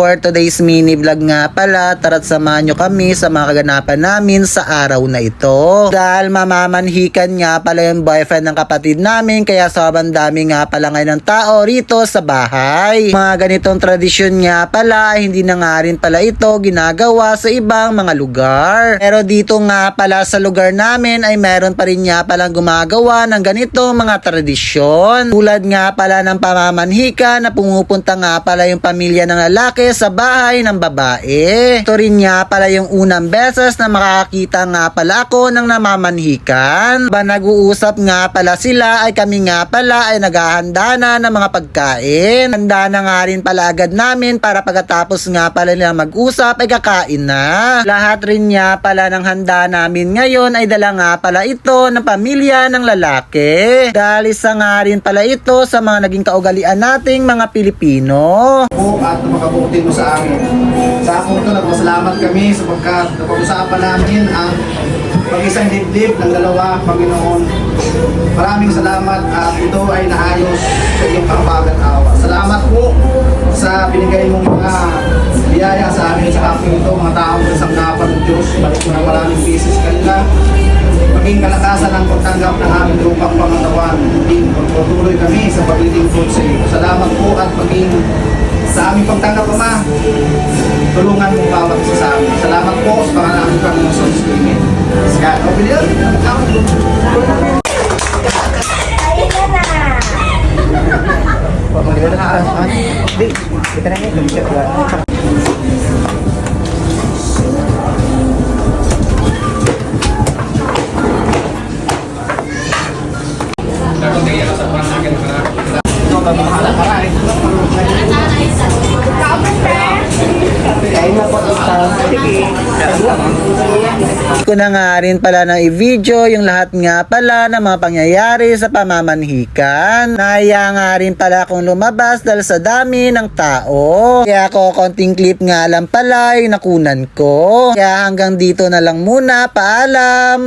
For today's mini vlog nga pala, tara't samahan nyo kami sa mga kaganapan namin sa araw na ito. Dahil mamamanhikan nga pala yung boyfriend ng kapatid namin, kaya sobrang dami nga pala ngayon ng tao rito sa bahay. Mga ganitong tradisyon nga pala, hindi na nga rin pala ito ginagawa sa ibang mga lugar. Pero dito nga pala sa lugar namin ay meron pa rin nga palang gumagawa ng ganitong mga tradisyon. Tulad nga pala ng pamamanhikan na pumupunta nga pala yung pamilya ng lalaki sa bahay ng babae. Ito rin nga pala yung unang beses na makakita nga pala ako ng namamanhikan. Ba nag-uusap nga pala sila ay kami nga pala ay naghahanda na ng mga pagkain. Handa na nga rin pala agad namin para pagkatapos nga pala nila mag-usap ay kakain na. Lahat rin nga pala ng handa namin ngayon ay dala nga pala ito ng pamilya ng lalaki. Dahil isa nga rin pala ito sa mga naging kaugalian nating mga Pilipino. At makabuti mo sa amin. Sa akong ito, nagpasalamat kami sapagkat napag-usapan namin ang pag-isang dibdib ng dalawa, Panginoon. Maraming salamat at ito ay naayos sa iyong kapagan awa. Salamat po sa binigay mong mga biyaya sa amin sa hapon ito, mga taong kasangkapan ng Diyos. Balik mo na maraming beses kanila. Maging kalakasan ang pagtanggap ng aming lupang pangatawan. Pagtutuloy kami sa paglilingkod sa iyo. Salamat po at maging sa aming pagtanggap, Ama, tulungan mo bawat isa sa amin. Salamat po sa pangalan ng Panginoon sa Diyos. Amen. Sige, open yun. Ko na nga rin pala ng i-video yung lahat nga pala ng mga pangyayari sa pamamanhikan. Naya nga rin pala akong lumabas dahil sa dami ng tao. Kaya ako konting clip nga lang pala yung nakunan ko. Kaya hanggang dito na lang muna. Paalam!